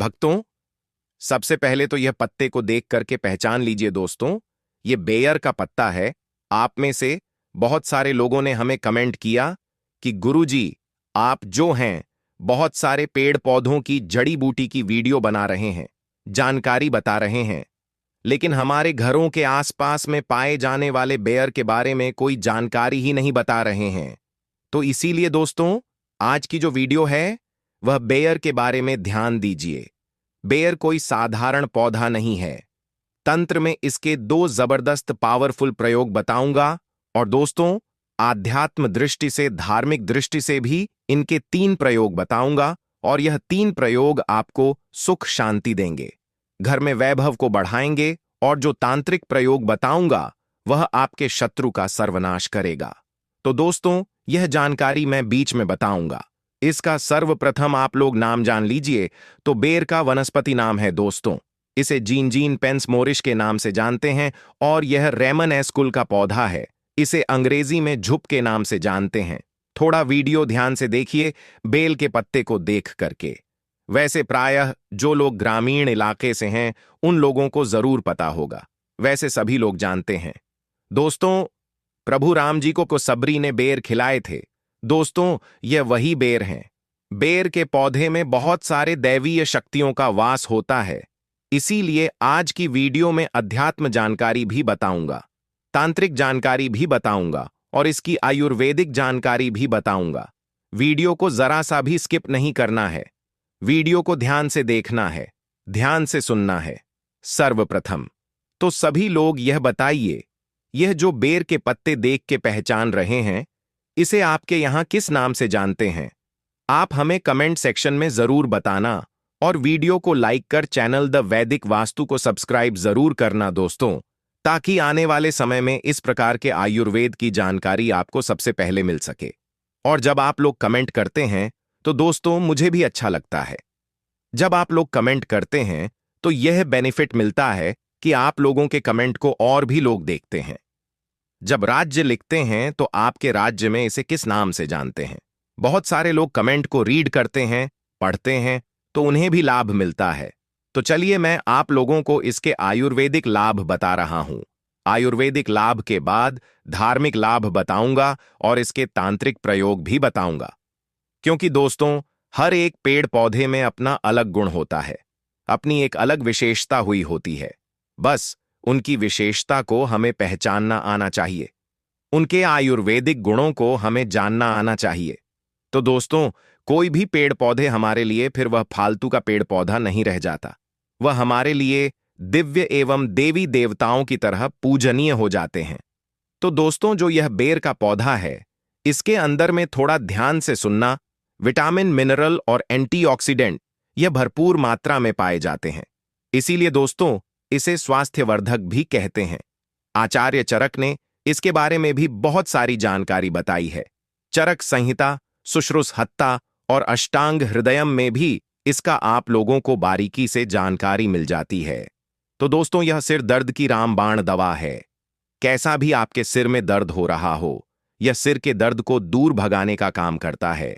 भक्तों, सबसे पहले तो यह पत्ते को देख करके पहचान लीजिए दोस्तों, ये बेयर का पत्ता है। आप में से बहुत सारे लोगों ने हमें कमेंट किया कि गुरुजी, आप जो हैं बहुत सारे पेड़ पौधों की जड़ी बूटी की वीडियो बना रहे हैं, जानकारी बता रहे हैं, लेकिन हमारे घरों के आसपास में पाए जाने वाले बेयर के बारे में कोई जानकारी ही नहीं बता रहे हैं। तो इसीलिए दोस्तों, आज की जो वीडियो है वह बेयर के बारे में ध्यान दीजिए। बेयर कोई साधारण पौधा नहीं है। तंत्र में इसके दो जबरदस्त पावरफुल प्रयोग बताऊंगा, और दोस्तों, आध्यात्म दृष्टि से, धार्मिक दृष्टि से भी इनके 3 प्रयोग बताऊंगा, और यह 3 प्रयोग आपको सुख शांति देंगे, घर में वैभव को बढ़ाएंगे, और जो तांत्रिक प्रयोग बताऊंगा वह आपके शत्रु का सर्वनाश करेगा। तो दोस्तों, यह जानकारी मैं बीच में बताऊंगा। इसका सर्वप्रथम आप लोग नाम जान लीजिए। तो बेर का वनस्पति नाम है दोस्तों, इसे जीनजीन पेंस मोरिश के नाम से जानते हैं, और यह रेमन एस कुल का पौधा है। इसे अंग्रेजी में झुप के नाम से जानते हैं। थोड़ा वीडियो ध्यान से देखिए बेल के पत्ते को देख करके। वैसे प्रायः जो लोग ग्रामीण इलाके से हैं उन लोगों को जरूर पता होगा, वैसे सभी लोग जानते हैं। दोस्तों, प्रभु राम जी को सबरी ने बेर खिलाए थे। दोस्तों, यह वही बेर हैं। बेर के पौधे में बहुत सारे दैवीय शक्तियों का वास होता है। इसीलिए आज की वीडियो में अध्यात्म जानकारी भी बताऊंगा, तांत्रिक जानकारी भी बताऊंगा, और इसकी आयुर्वेदिक जानकारी भी बताऊंगा। वीडियो को जरा सा भी स्किप नहीं करना है। वीडियो को ध्यान से देखना है, ध्यान से सुनना है। सर्वप्रथम तो सभी लोग यह बताइए, यह जो बेर के पत्ते देख के पहचान रहे हैं, इसे आपके यहां किस नाम से जानते हैं? आप हमें कमेंट सेक्शन में जरूर बताना, और वीडियो को लाइक कर चैनल द वैदिक वास्तु को सब्सक्राइब जरूर करना दोस्तों, ताकि आने वाले समय में इस प्रकार के आयुर्वेद की जानकारी आपको सबसे पहले मिल सके। और जब आप लोग कमेंट करते हैं तो दोस्तों, मुझे भी अच्छा लगता है। जब आप लोग कमेंट करते हैं तो यह बेनिफिट मिलता है कि आप लोगों के कमेंट को और भी लोग देखते हैं। जब राज्य लिखते हैं तो आपके राज्य में इसे किस नाम से जानते हैं? बहुत सारे लोग कमेंट को रीड करते हैं, पढ़ते हैं, तो उन्हें भी लाभ मिलता है। तो चलिए मैं आप लोगों को इसके आयुर्वेदिक लाभ बता रहा हूं। आयुर्वेदिक लाभ के बाद धार्मिक लाभ बताऊंगा, और इसके तांत्रिक प्रयोग भी बताऊंगा। क्योंकि दोस्तों, हर एक पेड़ पौधे में अपना अलग गुण होता है, अपनी एक अलग विशेषता हुई होती है। बस उनकी विशेषता को हमें पहचानना आना चाहिए, उनके आयुर्वेदिक गुणों को हमें जानना आना चाहिए। तो दोस्तों, कोई भी पेड़ पौधे हमारे लिए फिर वह फालतू का पेड़ पौधा नहीं रह जाता। वह हमारे लिए दिव्य एवं देवी देवताओं की तरह पूजनीय हो जाते हैं। तो दोस्तों, जो यह बेर का पौधा है, इसके अंदर में थोड़ा ध्यान से सुनना, विटामिन, मिनरल और एंटीऑक्सीडेंट यह भरपूर मात्रा में पाए जाते हैं। इसीलिए दोस्तों, इसे स्वास्थ्यवर्धक भी कहते हैं। आचार्य चरक ने इसके बारे में भी बहुत सारी जानकारी बताई है। चरक संहिता, सुश्रुत हत्ता और अष्टांग हृदयम में भी इसका आप लोगों को बारीकी से जानकारी मिल जाती है। तो दोस्तों, यह सिर दर्द की रामबाण दवा है। कैसा भी आपके सिर में दर्द हो रहा हो, यह सिर के दर्द को दूर भगाने का काम करता है।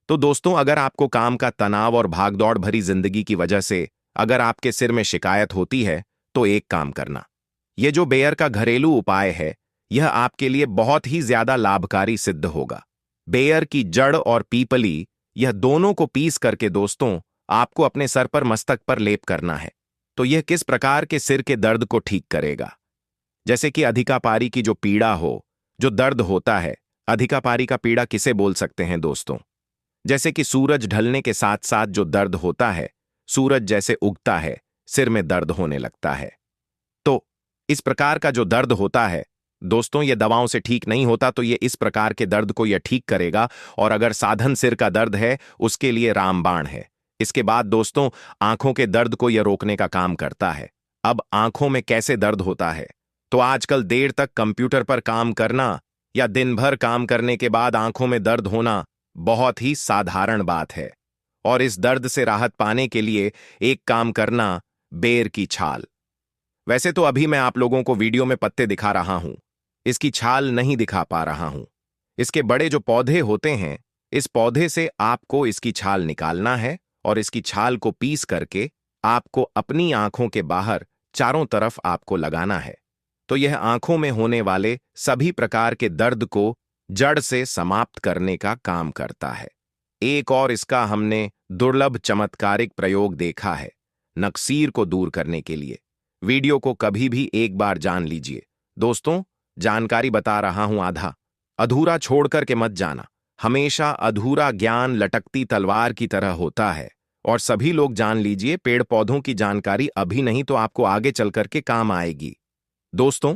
तो दोस्तों, अगर आपको काम का तनाव और भागदौड़ भरी जिंदगी की वजह से अगर आपके सिर में शिकायत होती है, तो एक काम करना, यह जो बेयर का घरेलू उपाय है, यह आपके लिए बहुत ही ज्यादा लाभकारी सिद्ध होगा। बेयर की जड़ और पीपली, यह दोनों को पीस करके दोस्तों आपको अपने सर पर, मस्तक पर लेप करना है। तो यह किस प्रकार के सिर के दर्द को ठीक करेगा? जैसे कि अधिकापारी की जो पीड़ा हो, जो दर्द होता है, अधिकापारी का पीड़ा किसे बोल सकते हैं दोस्तों? जैसे कि सूरज ढलने के साथ साथ जो दर्द होता है, सूरज जैसे उगता है, सिर में दर्द होने लगता है। तो इस प्रकार का जो दर्द होता है दोस्तों, ये दवाओं से ठीक नहीं होता, तो ये इस प्रकार के दर्द को यह ठीक करेगा। और अगर साधन सिर का दर्द है, उसके लिए रामबाण है। इसके बाद दोस्तों, आंखों के दर्द को यह रोकने का काम करता है। अब आंखों में कैसे दर्द होता है? तो आजकल देर तक कंप्यूटर पर काम करना या दिन भर काम करने के बाद आंखों में दर्द होना बहुत ही साधारण बात है। और इस दर्द से राहत पाने के लिए एक काम करना, बेर की छाल। वैसे तो अभी मैं आप लोगों को वीडियो में पत्ते दिखा रहा हूं, इसकी छाल नहीं दिखा पा रहा हूं। इसके बड़े जो पौधे होते हैं, इस पौधे से आपको इसकी छाल निकालना है और इसकी छाल को पीस करके आपको अपनी आंखों के बाहर चारों तरफ आपको लगाना है। तो यह आंखों में होने वाले सभी प्रकार के दर्द को जड़ से समाप्त करने का काम करता है। एक और इसका हमने दुर्लभ चमत्कारिक प्रयोग देखा है नक्सीर को दूर करने के लिए। वीडियो को कभी भी एक बार जान लीजिए दोस्तों। जानकारी बता रहा हूं आधा अधूरा छोड़ करके मत जाना। हमेशा अधूरा ज्ञान लटकती तलवार की तरह होता है और सभी लोग जान लीजिए पेड़ पौधों की जानकारी अभी नहीं तो आपको आगे चल करके काम आएगी। दोस्तों,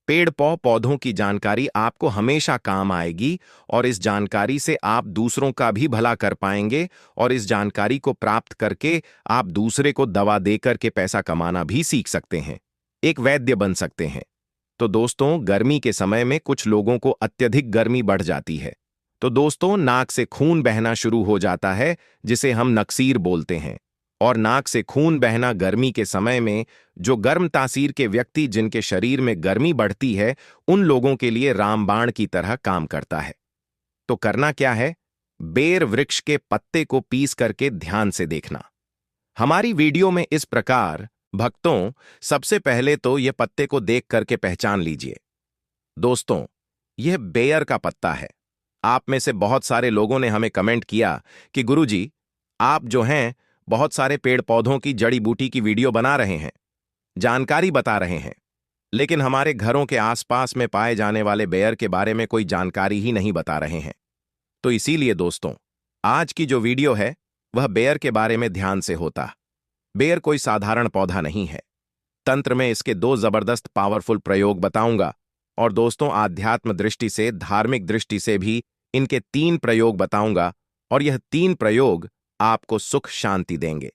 पेड़ पौधों की जानकारी आपको हमेशा काम आएगी और इस जानकारी से आप दूसरों का भी भला कर पाएंगे और इस जानकारी को प्राप्त करके आप दूसरे को दवा देकर के पैसा कमाना भी सीख सकते हैं, एक वैद्य बन सकते हैं। तो दोस्तों, गर्मी के समय में कुछ लोगों को अत्यधिक गर्मी बढ़ जाती है, तो दोस्तों नाक से खून बहना शुरू हो जाता है जिसे हम नक्सीर बोलते हैं। और नाक से खून बहना गर्मी के समय में जो गर्म तासीर के व्यक्ति जिनके शरीर में गर्मी बढ़ती है उन लोगों के लिए रामबाण की तरह काम करता है। तो करना क्या है, बेर वृक्ष के पत्ते को पीस करके ध्यान से देखना। हमारी वीडियो में इस प्रकार भक्तों, सबसे पहले तो यह पत्ते को देख करके पहचान लीजिए। दोस्तों, यह बेयर का पत्ता है। आप में से बहुत सारे लोगों ने हमें कमेंट किया कि गुरुजी, आप जो हैं बहुत सारे पेड़ पौधों की जड़ी बूटी की वीडियो बना रहे हैं, जानकारी बता रहे हैं, लेकिन हमारे घरों के आसपास में पाए जाने वाले बेयर के बारे में कोई जानकारी ही नहीं बता रहे हैं। तो इसीलिए दोस्तों, आज की जो वीडियो है वह बेयर के बारे में ध्यान से होता। बेयर कोई साधारण पौधा नहीं है। तंत्र में इसके 2 जबरदस्त पावरफुल प्रयोग बताऊंगा और दोस्तों आध्यात्म दृष्टि से, धार्मिक दृष्टि से भी इनके 3 प्रयोग बताऊंगा और यह 3 प्रयोग आपको सुख शांति देंगे,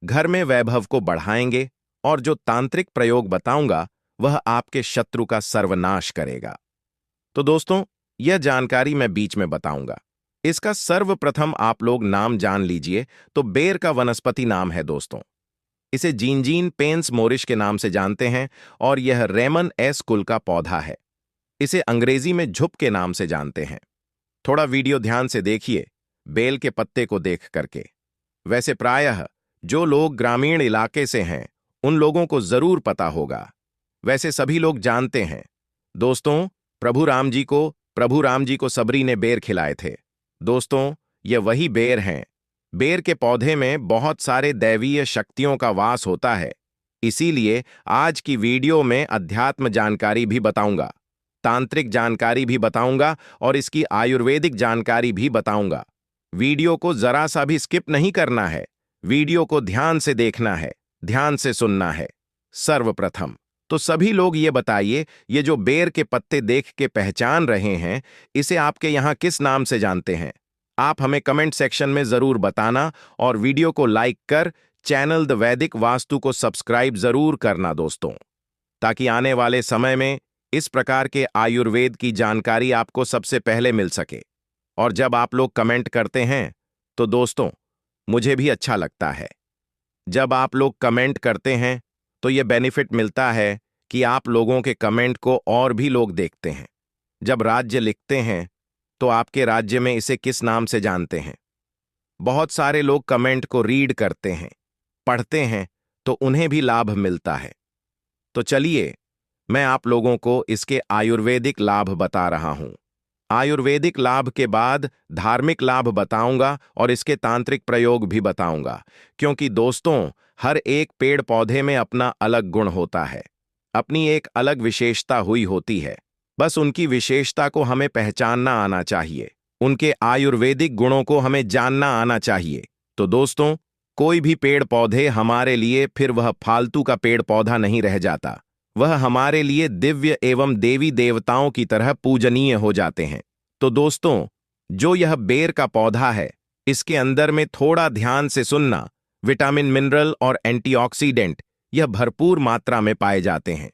घर में वैभव को बढ़ाएंगे और जो तांत्रिक प्रयोग बताऊंगा वह आपके शत्रु का सर्वनाश करेगा। तो दोस्तों, यह जानकारी मैं बीच में बताऊंगा। इसका सर्वप्रथम आप लोग नाम जान लीजिए। तो बेर का वनस्पति नाम है दोस्तों, इसे जिंजीन पेंस मोरिश के नाम से जानते हैं और यह रेमन एस कुल का पौधा है। इसे अंग्रेजी में झुप के नाम से जानते हैं। थोड़ा वीडियो ध्यान से देखिए बेल के पत्ते को देख करके। वैसे प्रायः जो लोग ग्रामीण इलाके से हैं उन लोगों को जरूर पता होगा। वैसे सभी लोग जानते हैं दोस्तों, प्रभु राम जी को सबरी ने बेर खिलाए थे। दोस्तों, ये वही बेर हैं। बेर के पौधे में बहुत सारे दैवीय शक्तियों का वास होता है। इसीलिए आज की वीडियो में अध्यात्म जानकारी भी बताऊंगा, तांत्रिक जानकारी भी बताऊंगा और इसकी आयुर्वेदिक जानकारी भी बताऊंगा। वीडियो को जरा सा भी स्किप नहीं करना है, वीडियो को ध्यान से देखना है, ध्यान से सुनना है। सर्वप्रथम तो सभी लोग ये बताइए, ये जो बेर के पत्ते देख के पहचान रहे हैं, इसे आपके यहां किस नाम से जानते हैं? आप हमें कमेंट सेक्शन में जरूर बताना और वीडियो को लाइक कर चैनल द वैदिक वास्तु को सब्सक्राइब जरूर करना दोस्तों, ताकि आने वाले समय में इस प्रकार के आयुर्वेद की जानकारी आपको सबसे पहले मिल सके। और जब आप लोग कमेंट करते हैं तो दोस्तों मुझे भी अच्छा लगता है। जब आप लोग कमेंट करते हैं तो यह बेनिफिट मिलता है कि आप लोगों के कमेंट को और भी लोग देखते हैं। जब राज्य लिखते हैं तो आपके राज्य में इसे किस नाम से जानते हैं? बहुत सारे लोग कमेंट को रीड करते हैं, पढ़ते हैं, तो उन्हें भी लाभ मिलता है। तो चलिए मैं आप लोगों को इसके आयुर्वेदिक लाभ बता रहा हूं। आयुर्वेदिक लाभ के बाद धार्मिक लाभ बताऊंगा और इसके तांत्रिक प्रयोग भी बताऊंगा, क्योंकि दोस्तों हर एक पेड़ पौधे में अपना अलग गुण होता है, अपनी एक अलग विशेषता हुई होती है। बस उनकी विशेषता को हमें पहचानना आना चाहिए, उनके आयुर्वेदिक गुणों को हमें जानना आना चाहिए। तो दोस्तों, कोई भी पेड़ पौधे हमारे लिए फिर वह फालतू का पेड़ पौधा नहीं रह जाता, वह हमारे लिए दिव्य एवं देवी देवताओं की तरह पूजनीय हो जाते हैं। तो दोस्तों, जो यह बेर का पौधा है, इसके अंदर में थोड़ा ध्यान से सुनना, विटामिन, मिनरल और एंटीऑक्सीडेंट यह भरपूर मात्रा में पाए जाते हैं।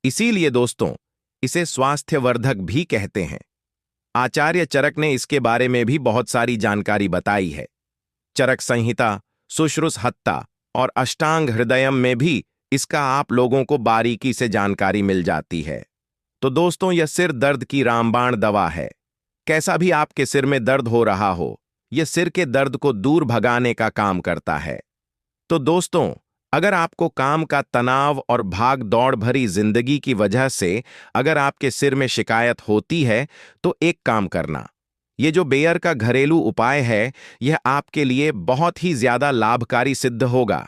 इसीलिए दोस्तों इसे स्वास्थ्यवर्धक भी कहते हैं। आचार्य चरक ने इसके बारे में भी बहुत सारी जानकारी बताई है। चरक संहिता, सुश्रुत हत्ता और अष्टांग हृदयम में भी इसका आप लोगों को बारीकी से जानकारी मिल जाती है। तो दोस्तों, यह सिर दर्द की रामबाण दवा है। कैसा भी आपके सिर में दर्द हो रहा हो यह सिर के दर्द को दूर भगाने का काम करता है। तो दोस्तों, अगर आपको काम का तनाव और भाग दौड़ भरी जिंदगी की वजह से अगर आपके सिर में शिकायत होती है, तो एक काम करना। ये जो बेयर का घरेलू उपाय है, यह आपके लिए बहुत ही ज्यादा लाभकारी सिद्ध होगा।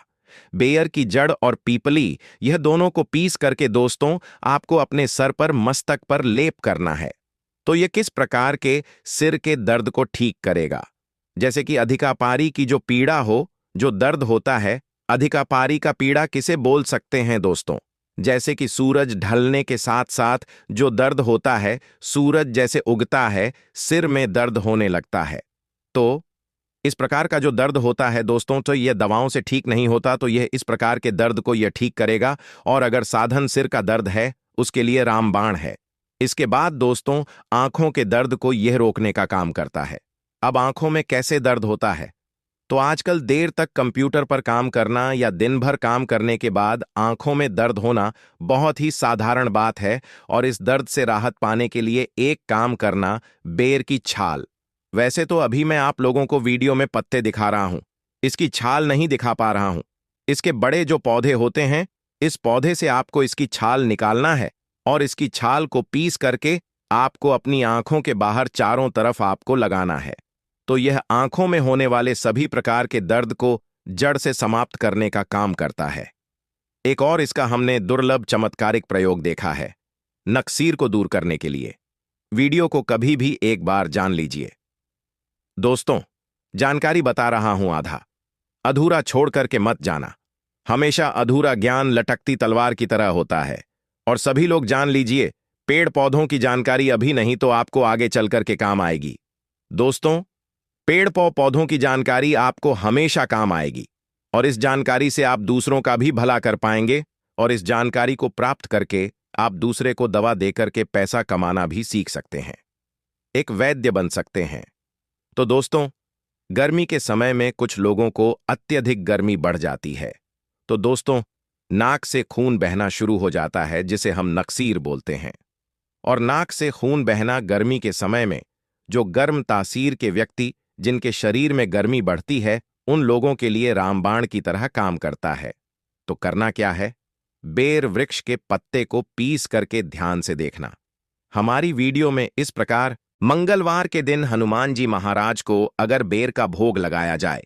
बेयर की जड़ और पीपली, यह दोनों को पीस करके दोस्तों आपको अपने सर पर, मस्तक पर लेप करना है। तो यह किस प्रकार के सिर के दर्द को ठीक करेगा? जैसे कि अधिकापारी की जो पीड़ा हो, जो दर्द होता है, अधिकापारी का पीड़ा किसे बोल सकते हैं दोस्तों? जैसे कि सूरज ढलने के साथ साथ जो दर्द होता है, सूरज जैसे उगता है, सिर में दर्द होने लगता है। तो इस प्रकार का जो दर्द होता है दोस्तों, तो यह दवाओं से ठीक नहीं होता, तो यह इस प्रकार के दर्द को यह ठीक करेगा। और अगर साधन सिर का दर्द है, उसके लिए रामबाण है। इसके बाद दोस्तों, आंखों के दर्द को यह रोकने का काम करता है। अब आंखों में कैसे दर्द होता है? तो आजकल देर तक कंप्यूटर पर काम करना या दिन भर काम करने के बाद आंखों में दर्द होना बहुत ही साधारण बात है। और इस दर्द से राहत पाने के लिए एक काम करना, बेर की छाल। वैसे तो अभी मैं आप लोगों को वीडियो में पत्ते दिखा रहा हूं, इसकी छाल नहीं दिखा पा रहा हूं। इसके बड़े जो पौधे होते हैं, इस पौधे से आपको इसकी छाल निकालना है और इसकी छाल को पीस करके आपको अपनी आंखों के बाहर चारों तरफ आपको लगाना है। तो यह आंखों में होने वाले सभी प्रकार के दर्द को जड़ से समाप्त करने का काम करता है। एक और इसका हमने दुर्लभ चमत्कारिक प्रयोग देखा है, नक्सीर को दूर करने के लिए। वीडियो को कभी भी एक बार जान लीजिए। दोस्तों, जानकारी बता रहा हूं, आधा अधूरा छोड़ करके मत जाना। हमेशा अधूरा ज्ञान लटकती तलवार की तरह होता है। और सभी लोग जान लीजिए, पेड़ पौधों की जानकारी अभी नहीं तो आपको आगे चल करके काम आएगी। दोस्तों, पेड़ पौधों की जानकारी आपको हमेशा काम आएगी और इस जानकारी से आप दूसरों का भी भला कर पाएंगे और इस जानकारी को प्राप्त करके आप दूसरे को दवा देकर के पैसा कमाना भी सीख सकते हैं, एक वैद्य बन सकते हैं। तो दोस्तों, गर्मी के समय में कुछ लोगों को अत्यधिक गर्मी बढ़ जाती है। तो दोस्तों, नाक से खून बहना शुरू हो जाता है, जिसे हम नक्सीर बोलते हैं। और नाक से खून बहना गर्मी के समय में जो गर्म तासीर के व्यक्ति, जिनके शरीर में गर्मी बढ़ती है, उन लोगों के लिए रामबाण की तरह काम करता है। तो करना क्या है? बेर वृक्ष के पत्ते को पीस करके ध्यान से देखना। हमारी वीडियो में इस प्रकार मंगलवार के दिन हनुमान जी महाराज को अगर बेर का भोग लगाया जाए,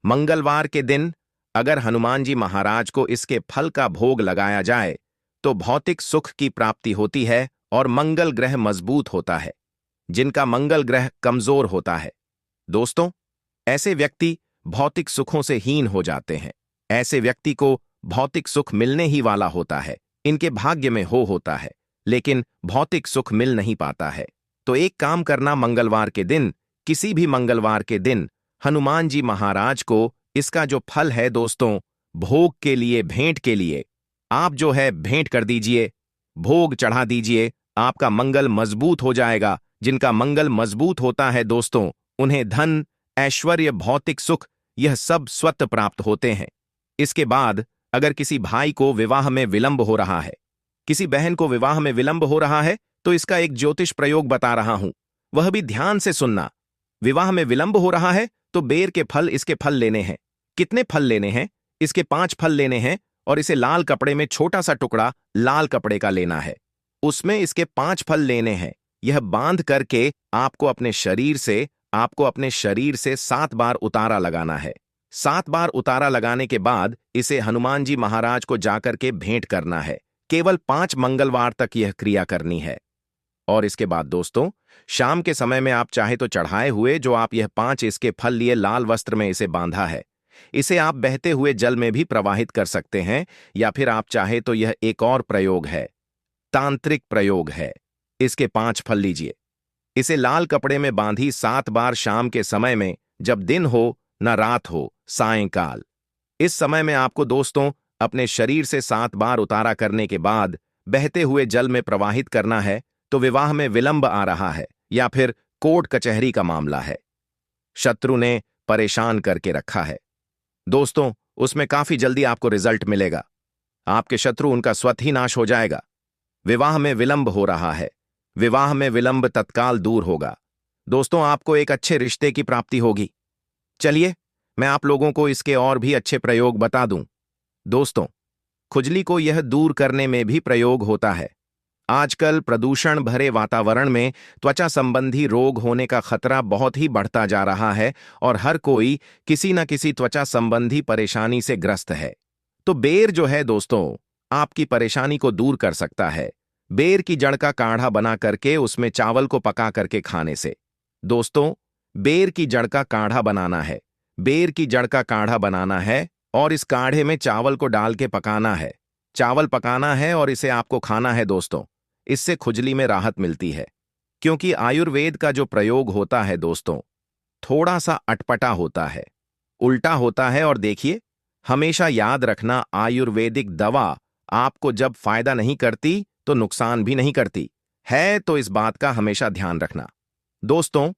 मंगलवार के दिन अगर हनुमान जी महाराज को इसके फल का भोग लगाया जाए, तो भौतिक सुख की प्राप्ति होती है और मंगल ग्रह मजबूत होता है, जिनका मंगल ग्रह कमजोर होता है। दोस्तों, ऐसे व्यक्ति भौतिक सुखों से हीन हो जाते हैं। ऐसे व्यक्ति को भौतिक सुख मिलने ही वाला होता है, इनके भाग्य में होता है, लेकिन भौतिक सुख मिल नहीं पाता है। तो एक काम करना, मंगलवार के दिन, किसी भी मंगलवार के दिन हनुमान जी महाराज को इसका जो फल है दोस्तों, भोग के लिए, भेंट के लिए आप जो है भेंट कर दीजिए, भोग चढ़ा दीजिए। आपका मंगल मजबूत हो जाएगा। जिनका मंगल मजबूत होता है दोस्तों, उन्हें धन, ऐश्वर्य, भौतिक सुख, यह सब स्वतः प्राप्त होते हैं। इसके बाद अगर किसी भाई को विवाह में विलंब हो रहा है, किसी बहन को विवाह में विलंब हो रहा है, तो इसका एक ज्योतिष प्रयोग बता रहा हूं, वह भी ध्यान से सुनना। विवाह में विलंब हो रहा है तो बेर के फल, इसके फल लेने हैं। कितने फल लेने हैं? इसके 5 फल लेने हैं और इसे लाल कपड़े में छोटा सा टुकड़ा लाल कपड़े का लेना है, उसमें इसके 5 फल लेने हैं। यह बांध करके आपको अपने शरीर से 7 बार उतारा लगाना है। 7 बार उतारा लगाने के बाद इसे हनुमान जी महाराज को जाकर के भेंट करना है। केवल 5 मंगलवार तक यह क्रिया करनी है। और इसके बाद दोस्तों, शाम के समय में आप चाहे तो चढ़ाए हुए जो आप यह 5 इसके फल लिए लाल वस्त्र में इसे बांधा है, इसे आप बहते हुए जल में भी प्रवाहित कर सकते हैं। या फिर आप चाहे तो यह एक और प्रयोग है, तांत्रिक प्रयोग है। इसके 5 फल लीजिए, इसे लाल कपड़े में बांधी 7 बार शाम के समय में, जब दिन हो न रात हो, सायंकाल, इस समय में आपको दोस्तों अपने शरीर से 7 बार उतारा करने के बाद बहते हुए जल में प्रवाहित करना है। तो विवाह में विलंब आ रहा है या फिर कोर्ट कचहरी का मामला है, शत्रु ने परेशान करके रखा है दोस्तों, उसमें काफी जल्दी आपको रिजल्ट मिलेगा। आपके शत्रु, उनका स्वतः ही नाश हो जाएगा। विवाह में विलंब हो रहा है, विवाह में विलंब तत्काल दूर होगा। दोस्तों आपको एक अच्छे रिश्ते की प्राप्ति होगी। चलिए मैं आप लोगों को इसके और भी अच्छे प्रयोग बता दूं। दोस्तों, खुजली को यह दूर करने में भी प्रयोग होता है। आजकल प्रदूषण भरे वातावरण में त्वचा संबंधी रोग होने का खतरा बहुत ही बढ़ता जा रहा है और हर कोई किसी न किसी त्वचा संबंधी परेशानी से ग्रस्त है। तो बेर जो है दोस्तों, आपकी परेशानी को दूर कर सकता है। बेर की जड़ का काढ़ा बना करके उसमें चावल को पका करके खाने से। दोस्तों, बेर की जड़ का काढ़ा बनाना है। बेर की जड़ का काढ़ा बनाना है और इस काढ़े में चावल को डाल के पकाना है। चावल पकाना है और इसे आपको खाना है दोस्तों। इससे खुजली में राहत मिलती है। क्योंकि आयुर्वेद का जो प्रयोग होता है दोस्तों, थोड़ा सा अटपटा होता है, उल्टा होता है। और देखिए, हमेशा याद रखना, आयुर्वेदिक दवा आपको जब फायदा नहीं करती तो नुकसान भी नहीं करती है, तो इस बात का हमेशा ध्यान रखना। दोस्तों,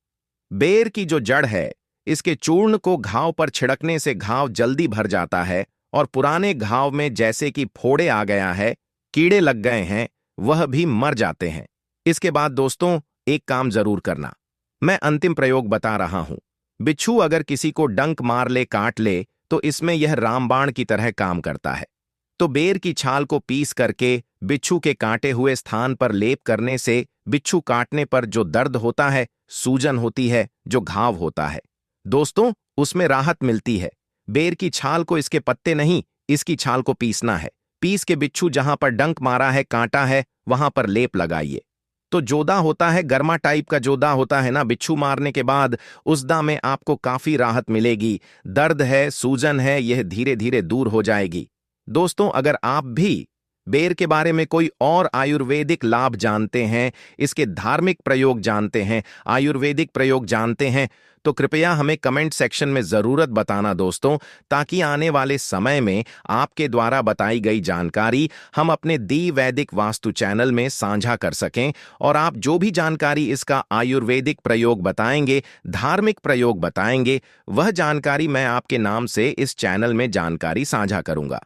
बेर की जो जड़ है, इसके चूर्ण को घाव पर छिड़कने से घाव जल्दी भर जाता है और पुराने घाव में जैसे कि फोड़े आ गया है, कीड़े लग गए हैं, वह भी मर जाते हैं। इसके बाद दोस्तों एक काम जरूर करना, मैं अंतिम प्रयोग बता रहा हूं। बिच्छू अगर किसी को डंक मार ले, काट ले, तो इसमें यह रामबाण की तरह काम करता है। तो बेर की छाल को पीस करके बिच्छू के काटे हुए स्थान पर लेप करने से बिच्छू काटने पर जो दर्द होता है, सूजन होती है, जो घाव होता है दोस्तों, उसमें राहत मिलती है। बेर की छाल को, इसके पत्ते नहीं, इसकी छाल को पीसना है। पीस के बिच्छू जहां पर डंक मारा है, काटा है, वहां पर लेप लगाइए। तो जोदा होता है, गर्मा टाइप का जोदा होता है ना बिच्छू मारने के बाद, उस दा में आपको काफी राहत मिलेगी। दर्द है, सूजन है, यह धीरे धीरे दूर हो जाएगी। दोस्तों, अगर आप भी बेर के बारे में कोई और आयुर्वेदिक लाभ जानते हैं, इसके धार्मिक प्रयोग जानते हैं, आयुर्वेदिक प्रयोग जानते हैं, तो कृपया हमें कमेंट सेक्शन में जरूरत बताना दोस्तों, ताकि आने वाले समय में आपके द्वारा बताई गई जानकारी हम अपने दी वैदिक वास्तु चैनल में साझा कर सकें। और आप जो भी जानकारी इसका आयुर्वेदिक प्रयोग बताएंगे, धार्मिक प्रयोग बताएंगे, वह जानकारी मैं आपके नाम से इस चैनल में जानकारी साझा करूंगा।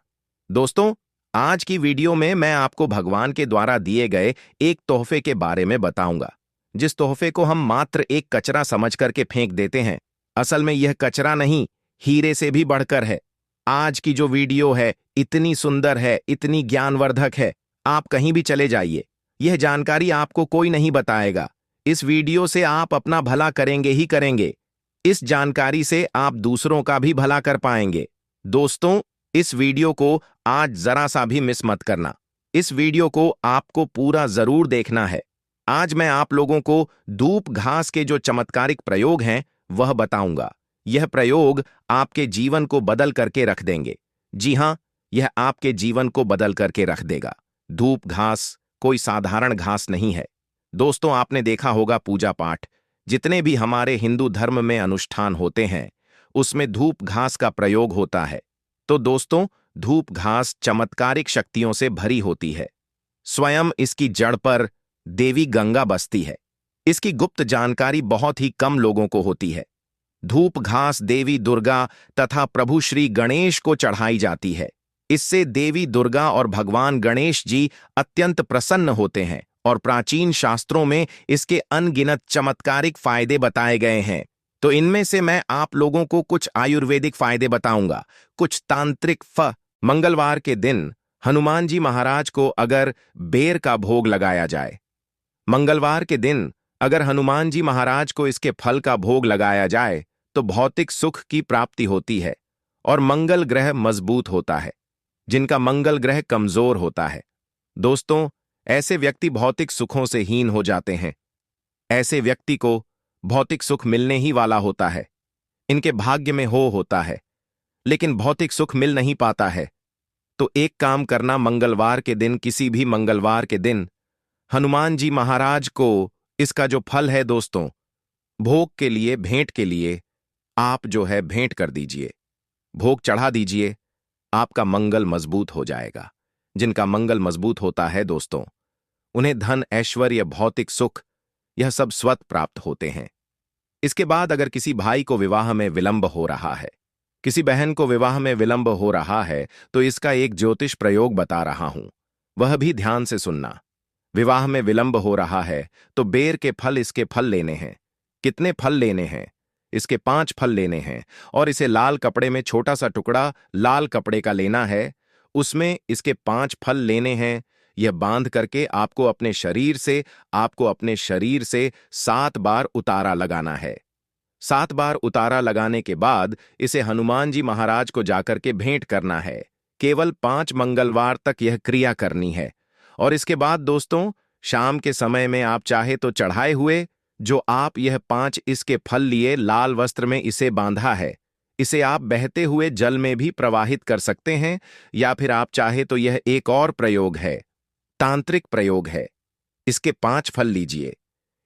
दोस्तों, आज की वीडियो में मैं आपको भगवान के द्वारा दिए गए एक तोहफे के बारे में बताऊंगा, जिस तोहफे को हम मात्र एक कचरा समझ करके फेंक देते हैं। असल में यह कचरा नहीं, हीरे से भी बढ़कर है। आज की जो वीडियो है इतनी सुंदर है, इतनी ज्ञानवर्धक है, आप कहीं भी चले जाइए, यह जानकारी आपको कोई नहीं बताएगा। इस वीडियो से आप अपना भला करेंगे ही करेंगे। इस जानकारी से आप दूसरों का भी भला कर पाएंगे। दोस्तों, इस वीडियो को आज जरा सा भी मिस मत करना। इस वीडियो को आपको पूरा जरूर देखना है। आज मैं आप लोगों को धूप घास के जो चमत्कारिक प्रयोग हैं वह बताऊंगा। यह प्रयोग आपके जीवन को बदल करके रख देंगे। जी हां, यह आपके जीवन को बदल करके रख देगा। धूप घास कोई साधारण घास नहीं है दोस्तों। आपने देखा होगा पूजा पाठ, जितने भी हमारे हिंदू धर्म में अनुष्ठान होते हैं, उसमें धूप घास का प्रयोग होता है। तो दोस्तों, धूप घास चमत्कारिक शक्तियों से भरी होती है। स्वयं इसकी जड़ पर देवी गंगा बसती है। इसकी गुप्त जानकारी बहुत ही कम लोगों को होती है। धूप घास देवी दुर्गा तथा प्रभु श्री गणेश को चढ़ाई जाती है। इससे देवी दुर्गा और भगवान गणेश जी अत्यंत प्रसन्न होते हैं और प्राचीन शास्त्रों में इसके अनगिनत चमत्कारिक फायदे बताए गए हैं। तो इनमें से मैं आप लोगों को कुछ आयुर्वेदिक फायदे बताऊंगा, कुछ तांत्रिक मंगलवार के दिन हनुमान जी महाराज को अगर बेर का भोग लगाया जाए, मंगलवार के दिन अगर हनुमान जी महाराज को इसके फल का भोग लगाया जाए, तो भौतिक सुख की प्राप्ति होती है और मंगल ग्रह मजबूत होता है। जिनका मंगल ग्रह कमजोर होता है दोस्तों, ऐसे व्यक्ति भौतिक सुखों से हीन हो जाते हैं। ऐसे व्यक्ति को भौतिक सुख मिलने ही वाला होता है, इनके भाग्य में होता है, लेकिन भौतिक सुख मिल नहीं पाता है। तो एक काम करना, मंगलवार के दिन, किसी भी मंगलवार के दिन हनुमान जी महाराज को इसका जो फल है दोस्तों, भोग के लिए, भेंट के लिए आप जो है भेंट कर दीजिए, भोग चढ़ा दीजिए, आपका मंगल मजबूत हो जाएगा। जिनका मंगल मजबूत होता है दोस्तों, उन्हें धन, ऐश्वर्य, भौतिक सुख, यह सब स्वत प्राप्त होते हैं। इसके बाद अगर किसी भाई को विवाह में विलंब हो रहा है, किसी बहन को विवाह में विलंब हो रहा है, तो इसका एक ज्योतिष प्रयोग बता रहा हूं, वह भी ध्यान से सुनना। विवाह में विलंब हो रहा है तो बेर के फल, इसके फल लेने हैं। कितने फल लेने हैं? इसके 5 फल लेने हैं और इसे लाल कपड़े में छोटा सा टुकड़ा लाल कपड़े का लेना है। उसमें इसके 5 फल लेने हैं। यह बांध करके आपको अपने शरीर से 7 बार उतारा लगाना है। 7 बार उतारा लगाने के बाद इसे हनुमान जी महाराज को जाकर के भेंट करना है। केवल 5 मंगलवार तक यह क्रिया करनी है। और इसके बाद दोस्तों, शाम के समय में आप चाहे तो चढ़ाए हुए जो आप यह 5 इसके फल लिए लाल वस्त्र में इसे बांधा है, इसे आप बहते हुए जल में भी प्रवाहित कर सकते हैं, या फिर आप चाहे तो यह एक और प्रयोग है, तांत्रिक प्रयोग है। इसके 5 फल लीजिए,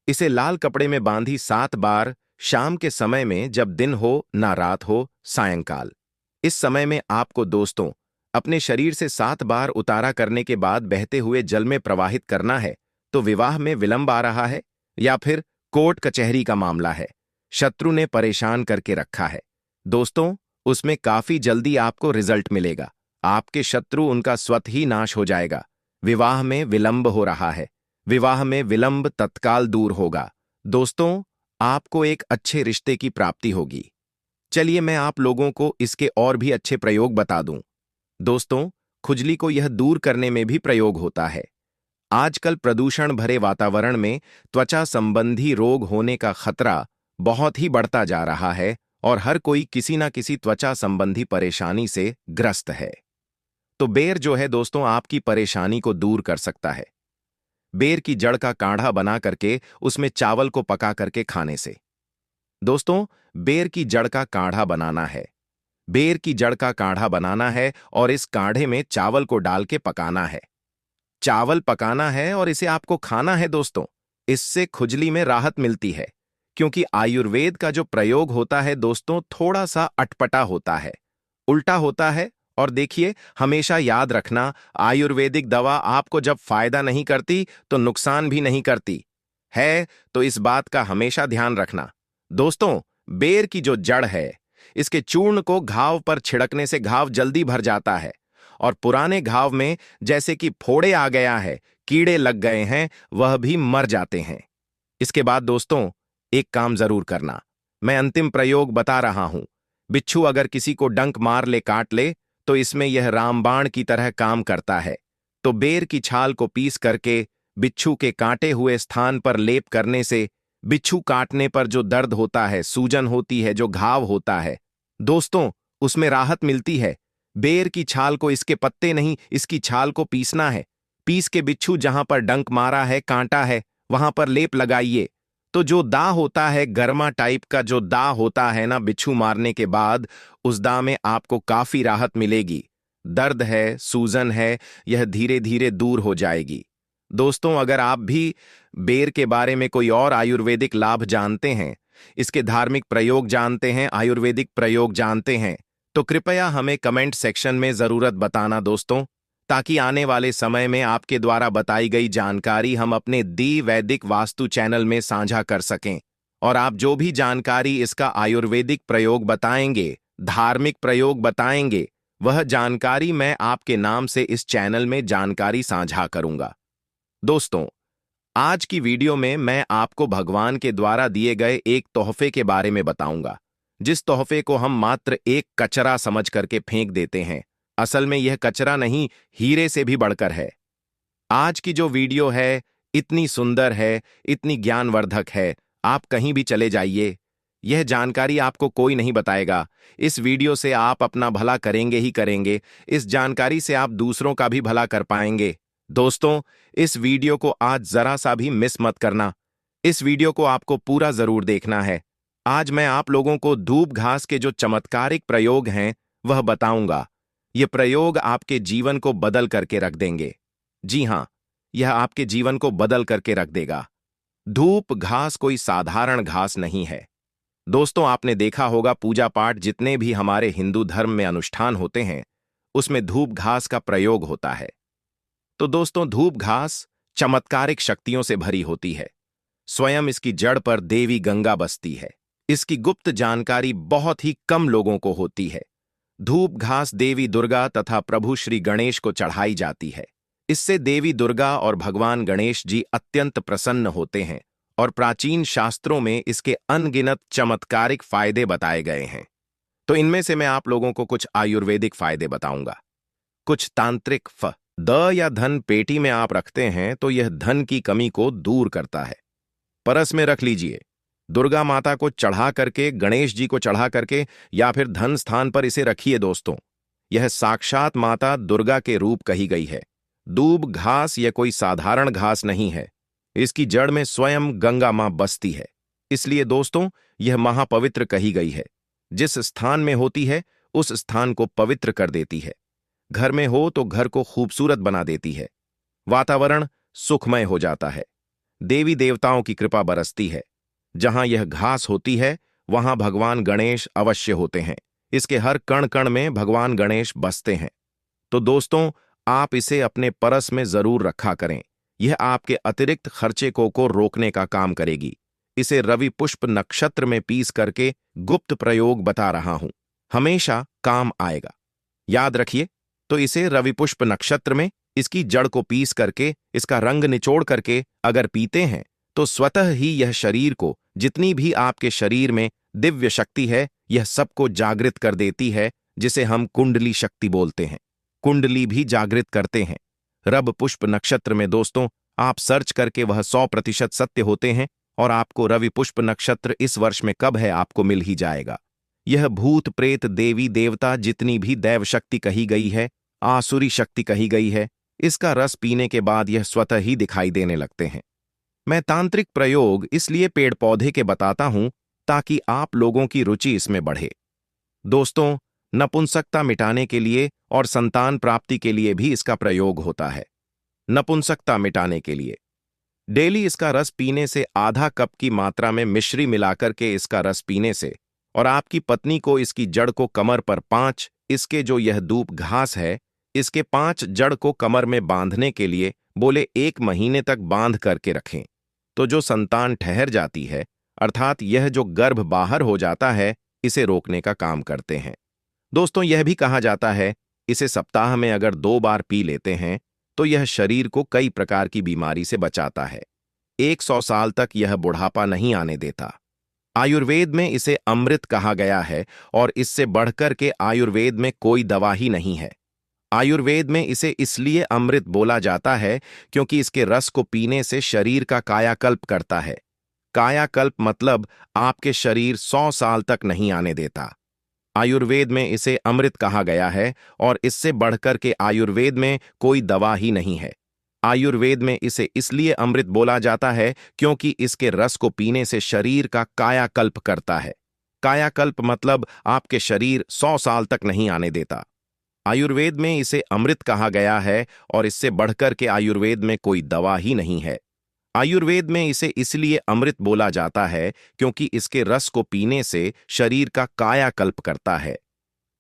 इसे लाल कपड़े में बांधी 7 बार शाम के समय में, जब दिन हो ना रात हो, सायंकाल, इस समय में आपको दोस्तों अपने शरीर से 7 बार उतारा करने के बाद बहते हुए जल में प्रवाहित करना है। तो विवाह में विलंब आ रहा है या फिर कोर्ट कचहरी का मामला है, शत्रु ने परेशान करके रखा है दोस्तों, उसमें काफी जल्दी आपको रिजल्ट मिलेगा। आपके शत्रु उनका स्वतः ही नाश हो जाएगा। विवाह में विलंब हो रहा है, विवाह में विलंब तत्काल दूर होगा दोस्तों, आपको एक अच्छे रिश्ते की प्राप्ति होगी। चलिए मैं आप लोगों को इसके और भी अच्छे प्रयोग बता दूं। दोस्तों, खुजली को यह दूर करने में भी प्रयोग होता है। आजकल प्रदूषण भरे वातावरण में त्वचा संबंधी रोग होने का खतरा बहुत ही बढ़ता जा रहा है और हर कोई किसी ना किसी त्वचा संबंधी परेशानी से ग्रस्त है। तो बेर जो है दोस्तों, आपकी परेशानी को दूर कर सकता है। बेर की जड़ का काढ़ा बना करके उसमें चावल को पका करके खाने से। दोस्तों, बेर की जड़ का काढ़ा बनाना है। बेर की जड़ का काढ़ा बनाना है और इस काढ़े में चावल को डाल के पकाना है। चावल पकाना है और इसे आपको खाना है दोस्तों। इससे खुजली में राहत मिलती है, क्योंकि आयुर्वेद का जो प्रयोग होता है दोस्तों, थोड़ा सा अटपटा होता है, उल्टा होता है। और देखिए, हमेशा याद रखना, आयुर्वेदिक दवा आपको जब फायदा नहीं करती तो नुकसान भी नहीं करती है, तो इस बात का हमेशा ध्यान रखना दोस्तों। बेर की जो जड़ है, इसके चूर्ण को घाव पर छिड़कने से घाव जल्दी भर जाता है और पुराने घाव में जैसे कि फोड़े आ गया है, कीड़े लग गए हैं, वह भी मर जाते हैं। इसके बाद दोस्तों, एक काम जरूर करना, मैं अंतिम प्रयोग बता रहा हूं। बिच्छू अगर किसी को डंक मार ले, काट ले, तो इसमें यह रामबाण की तरह काम करता है। तो बेर की छाल को पीस करके बिच्छू के काटे हुए स्थान पर लेप करने से बिच्छू काटने पर जो दर्द होता है, सूजन होती है, जो घाव होता है दोस्तों, उसमें राहत मिलती है। बेर की छाल को, इसके पत्ते नहीं, इसकी छाल को पीसना है। पीस के बिच्छू जहां पर डंक मारा है, कांटा है, वहां पर लेप लगाइए। तो जो दाग होता है, गर्मा टाइप का जो दाग होता है ना बिच्छू मारने के बाद, उस दाग में आपको काफी राहत मिलेगी। दर्द है, सूजन है, यह धीरे धीरे दूर हो जाएगी दोस्तों। अगर आप भी बेर के बारे में कोई और आयुर्वेदिक लाभ जानते हैं, इसके धार्मिक प्रयोग जानते हैं, आयुर्वेदिक प्रयोग जानते हैं, तो कृपया हमें कमेंट सेक्शन में जरूरत बताना दोस्तों, ताकि आने वाले समय में आपके द्वारा बताई गई जानकारी हम अपने दी वैदिक वास्तु चैनल में साझा कर सकें। और आप जो भी जानकारी इसका आयुर्वेदिक प्रयोग बताएंगे, धार्मिक प्रयोग बताएंगे, वह जानकारी मैं आपके नाम से इस चैनल में जानकारी साझा करूंगा दोस्तों। आज की वीडियो में मैं आपको भगवान के द्वारा दिए गए एक तोहफे के बारे में बताऊंगा, जिस तोहफे को हम मात्र एक कचरा समझ करके फेंक देते हैं। असल में यह कचरा नहीं, हीरे से भी बढ़कर है। आज की जो वीडियो है, इतनी सुंदर है, इतनी ज्ञानवर्धक है, आप कहीं भी चले जाइए, यह जानकारी आपको कोई नहीं बताएगा। इस वीडियो से आप अपना भला करेंगे ही करेंगे, इस जानकारी से आप दूसरों का भी भला कर पाएंगे दोस्तों। इस वीडियो को आज जरा सा भी मिस मत करना, इस वीडियो को आपको पूरा जरूर देखना है। आज मैं आप लोगों को धूप घास के जो चमत्कारिक प्रयोग हैं वह बताऊंगा। ये प्रयोग आपके जीवन को बदल करके रख देंगे। जी हां, यह आपके जीवन को बदल करके रख देगा। धूप घास कोई साधारण घास नहीं है दोस्तों। आपने देखा होगा, पूजा पाठ जितने भी हमारे हिंदू धर्म में अनुष्ठान होते हैं, उसमें धूप घास का प्रयोग होता है। तो दोस्तों, धूप घास चमत्कारिक शक्तियों से भरी होती है। स्वयं इसकी जड़ पर देवी गंगा बसती है। इसकी गुप्त जानकारी बहुत ही कम लोगों को होती है। धूप घास देवी दुर्गा तथा प्रभु श्री गणेश को चढ़ाई जाती है। इससे देवी दुर्गा और भगवान गणेश जी अत्यंत प्रसन्न होते हैं और प्राचीन शास्त्रों में इसके अनगिनत चमत्कारिक फायदे बताए गए हैं। तो इनमें से मैं आप लोगों को कुछ आयुर्वेदिक फायदे बताऊंगा। कुछ तांत्रिक द या धन पेटी में आप रखते हैं तो यह धन की कमी को दूर करता है। परस में रख लीजिए, दुर्गा माता को चढ़ा करके, गणेश जी को चढ़ा करके, या फिर धन स्थान पर इसे रखिए दोस्तों। यह साक्षात माता दुर्गा के रूप कही गई है। दूब घास यह कोई साधारण घास नहीं है, इसकी जड़ में स्वयं गंगा मां बसती है। इसलिए दोस्तों यह महापवित्र कही गई है। जिस स्थान में होती है उस स्थान को पवित्र कर देती है। घर में हो तो घर को खूबसूरत बना देती है। वातावरण सुखमय हो जाता है। देवी देवताओं की कृपा बरसती है। जहां यह घास होती है वहां भगवान गणेश अवश्य होते हैं। इसके हर कण कण में भगवान गणेश बसते हैं। तो दोस्तों आप इसे अपने परस में जरूर रखा करें। यह आपके अतिरिक्त खर्चे को रोकने का काम करेगी। इसे रवि पुष्प नक्षत्र में पीस करके गुप्त प्रयोग बता रहा हूं, हमेशा काम आएगा। याद रखिए। तो इसे रवि पुष्प नक्षत्र में इसकी जड़ को पीस करके, इसका रंग निचोड़ करके अगर पीते हैं तो स्वतः ही यह शरीर को, जितनी भी आपके शरीर में दिव्य शक्ति है, यह सबको जागृत कर देती है, जिसे हम कुंडली शक्ति बोलते हैं। कुंडली भी जागृत करते हैं। रवि पुष्प नक्षत्र में दोस्तों आप सर्च करके वह 100% सत्य होते हैं। और आपको रवि पुष्प नक्षत्र इस वर्ष में कब है आपको मिल ही जाएगा। यह भूत प्रेत देवी देवता जितनी भी दैव शक्ति कही गई है, आसुरी शक्ति कही गई है, इसका रस पीने के बाद यह स्वतः ही दिखाई देने लगते हैं। मैं तांत्रिक प्रयोग इसलिए पेड़ पौधे के बताता हूं ताकि आप लोगों की रुचि इसमें बढ़े। दोस्तों नपुंसकता मिटाने के लिए और संतान प्राप्ति के लिए भी इसका प्रयोग होता है। नपुंसकता मिटाने के लिए डेली इसका रस पीने से, आधा कप की मात्रा में मिश्री मिलाकर के इसका रस पीने से, और आपकी पत्नी को इसकी जड़ को कमर पर 5, इसके जो यह दूब घास है, इसके 5 जड़ को कमर में बांधने के लिए बोले 1 महीने तक बांध करके रखें तो जो संतान ठहर जाती है, अर्थात यह जो गर्भ बाहर हो जाता है, इसे रोकने का काम करते हैं। दोस्तों यह भी कहा जाता है इसे सप्ताह में अगर 2 बार पी लेते हैं तो यह शरीर को कई प्रकार की बीमारी से बचाता है। 100 साल तक यह बुढ़ापा नहीं आने देता। आयुर्वेद में इसे अमृत कहा गया है और इससे बढ़कर के आयुर्वेद में कोई दवा ही नहीं है। आयुर्वेद में इसे इसलिए अमृत बोला जाता है क्योंकि इसके रस को पीने से शरीर का कायाकल्प करता है। कायाकल्प मतलब आपके शरीर 100 साल तक नहीं आने देता। आयुर्वेद में इसे अमृत कहा गया है और इससे बढ़कर के आयुर्वेद में कोई दवा ही नहीं है। आयुर्वेद में इसे इसलिए अमृत बोला जाता है क्योंकि इसके रस को पीने से शरीर का कायाकल्प करता है। कायाकल्प मतलब आपके शरीर 100 साल तक नहीं आने देता। आयुर्वेद में इसे अमृत कहा गया है और इससे बढ़कर के आयुर्वेद में कोई दवा ही नहीं है। आयुर्वेद में इसे इसलिए अमृत बोला जाता है क्योंकि इसके रस को पीने से शरीर का कायाकल्प करता है।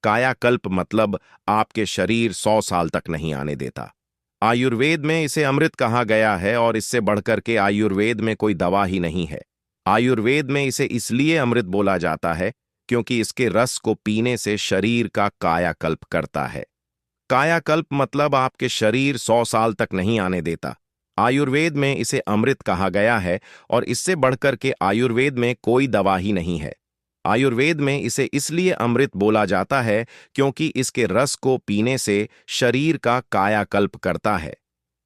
कायाकल्प मतलब आपके शरीर 100 साल तक नहीं आने देता। आयुर्वेद में इसे अमृत कहा गया है और इससे बढ़कर के आयुर्वेद में कोई दवा ही नहीं है। आयुर्वेद में इसे इसलिए अमृत बोला जाता है क्योंकि इसके रस को पीने से शरीर का कायाकल्प करता है। कायाकल्प मतलब आपके शरीर 100 साल तक नहीं आने देता। आयुर्वेद में इसे अमृत कहा गया है और इससे बढ़कर के आयुर्वेद में कोई दवा ही नहीं है। आयुर्वेद में इसे इसलिए अमृत बोला जाता है क्योंकि इसके रस को पीने से शरीर का कायाकल्प करता है।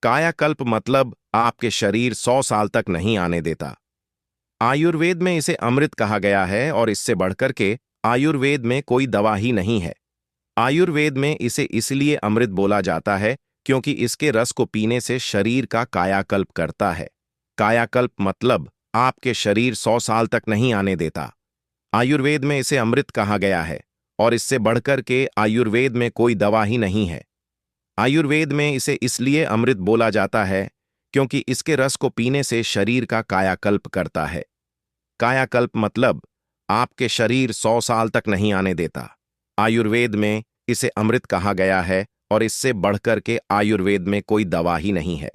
कायाकल्प मतलब आपके शरीर 100 साल तक नहीं आने देता। आयुर्वेद में इसे अमृत कहा गया है और इससे बढ़कर के आयुर्वेद में कोई दवा ही नहीं है। आयुर्वेद में इसे इसलिए अमृत बोला जाता है क्योंकि इसके रस को पीने से शरीर का कायाकल्प करता है। कायाकल्प मतलब आपके शरीर 100 साल तक नहीं आने देता। आयुर्वेद में इसे अमृत कहा गया है और इससे बढ़कर के आयुर्वेद में कोई दवा ही नहीं है। आयुर्वेद में इसे इसलिए अमृत बोला जाता है क्योंकि इसके रस को पीने से शरीर का कायाकल्प करता है। कायाकल्प मतलब आपके शरीर 100 साल तक नहीं आने देता। आयुर्वेद में इसे अमृत कहा गया है और इससे बढ़कर के आयुर्वेद में कोई दवा ही नहीं है।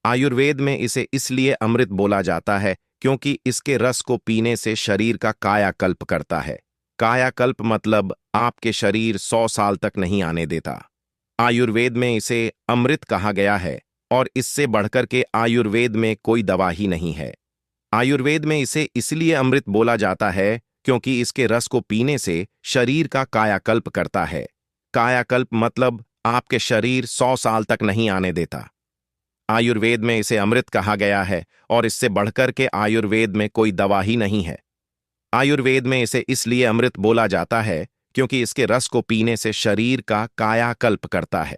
आयुर्वेद में इसे इसलिए अमृत बोला जाता है क्योंकि इसके रस को पीने से शरीर का कायाकल्प करता है। कायाकल्प मतलब आपके शरीर 100 साल तक नहीं आने देता। आयुर्वेद में इसे अमृत कहा गया है और इससे बढ़कर के आयुर्वेद में कोई दवा ही नहीं है। आयुर्वेद में इसे इसलिए अमृत बोला जाता है क्योंकि इसके रस को पीने से शरीर का कायाकल्प करता है। कायाकल्प मतलब आपके शरीर 100 साल तक नहीं आने देता। आयुर्वेद में इसे अमृत कहा गया है और इससे बढ़कर के आयुर्वेद में कोई दवा ही नहीं है। आयुर्वेद में इसे इसलिए अमृत बोला जाता है क्योंकि इसके रस को पीने से शरीर का कायाकल्प करता है।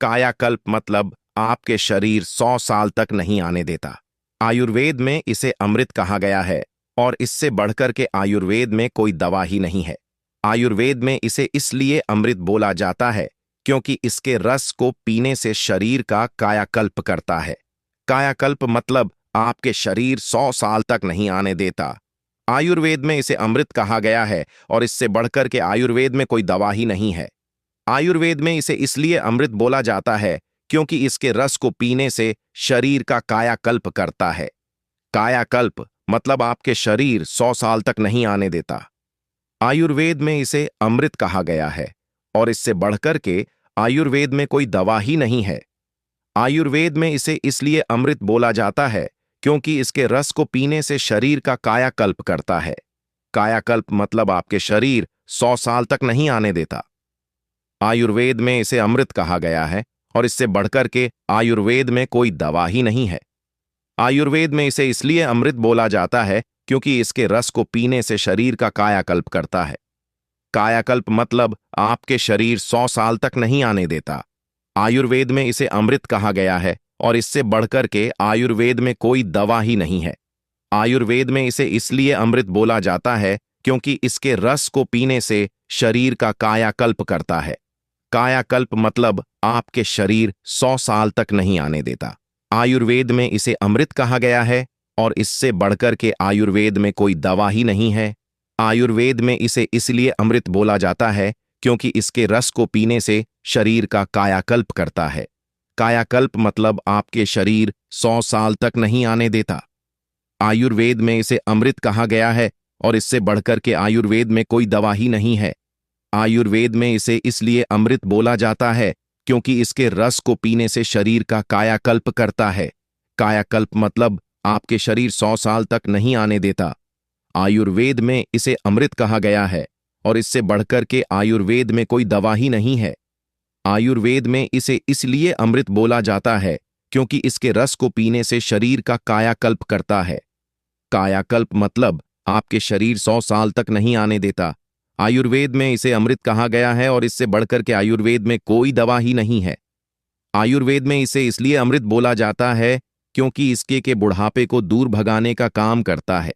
कायाकल्प मतलब आपके शरीर 100 साल तक नहीं आने देता। आयुर्वेद में इसे अमृत कहा गया है और इससे बढ़कर के आयुर्वेद में कोई दवा ही नहीं है। आयुर्वेद में इसे इसलिए अमृत बोला जाता है क्योंकि इसके रस को पीने से शरीर का कायाकल्प करता है। कायाकल्प मतलब आपके शरीर 100 साल तक नहीं आने देता। आयुर्वेद में इसे अमृत कहा गया है और इससे बढ़कर के आयुर्वेद में कोई दवा ही नहीं है। आयुर्वेद में इसे इसलिए अमृत बोला जाता है क्योंकि इसके रस को पीने से शरीर का कायाकल्प करता है। कायाकल्प मतलब आपके शरीर 100 साल तक नहीं आने देता। आयुर्वेद में इसे अमृत कहा गया है और इससे बढ़कर के आयुर्वेद में कोई दवा ही नहीं है। आयुर्वेद में इसे इसलिए अमृत बोला जाता है क्योंकि इसके रस को पीने से शरीर का कायाकल्प करता है। कायाकल्प मतलब आपके शरीर 100 साल तक नहीं आने देता। आयुर्वेद में इसे अमृत कहा गया है और इससे बढ़कर के आयुर्वेद में कोई दवा ही नहीं है। आयुर्वेद में इसे इसलिए अमृत बोला जाता है क्योंकि इसके रस को पीने से शरीर का कायाकल्प करता है। कायाकल्प मतलब आपके शरीर 100 साल तक नहीं आने देता। आयुर्वेद में इसे अमृत कहा गया है और इससे बढ़कर के आयुर्वेद में कोई दवा ही नहीं है। आयुर्वेद में इसे इसलिए अमृत बोला जाता है क्योंकि इसके रस को पीने से शरीर का कायाकल्प करता है। कायाकल्प मतलब आपके शरीर 100 साल तक नहीं आने देता। आयुर्वेद में इसे अमृत कहा गया है और इससे बढ़कर के आयुर्वेद में कोई दवा ही नहीं है। आयुर्वेद में इसे इसलिए अमृत बोला जाता है क्योंकि इसके रस को पीने से शरीर का कायाकल्प करता है। कायाकल्प मतलब आपके शरीर 100 साल तक नहीं आने देता। आयुर्वेद में इसे अमृत कहा गया है और इससे बढ़कर के आयुर्वेद में कोई दवा ही नहीं है। आयुर्वेद में इसे इसलिए अमृत बोला जाता है क्योंकि इसके रस को पीने से शरीर का कायाकल्प करता है। कायाकल्प मतलब आपके शरीर 100 साल तक नहीं आने देता। आयुर्वेद में इसे अमृत कहा गया है और इससे बढ़कर के आयुर्वेद में कोई दवा ही नहीं है। आयुर्वेद में इसे इसलिए अमृत बोला जाता है क्योंकि इसके रस को पीने से शरीर का कायाकल्प करता है। कायाकल्प मतलब आपके शरीर 100 साल तक नहीं आने देता। आयुर्वेद में इसे अमृत कहा गया है और इससे बढ़कर के आयुर्वेद में कोई दवा ही नहीं है। आयुर्वेद में इसे इसलिए अमृत बोला जाता है क्योंकि इसके के बुढ़ापे को दूर भगाने का काम करता है।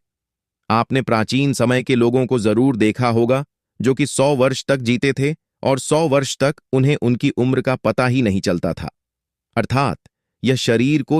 आपने प्राचीन समय के लोगों को जरूर देखा होगा जो कि 100 वर्ष तक जीते थे और 100 वर्ष तक उन्हें उनकी उम्र का पता ही नहीं चलता था। अर्थात यह शरीर को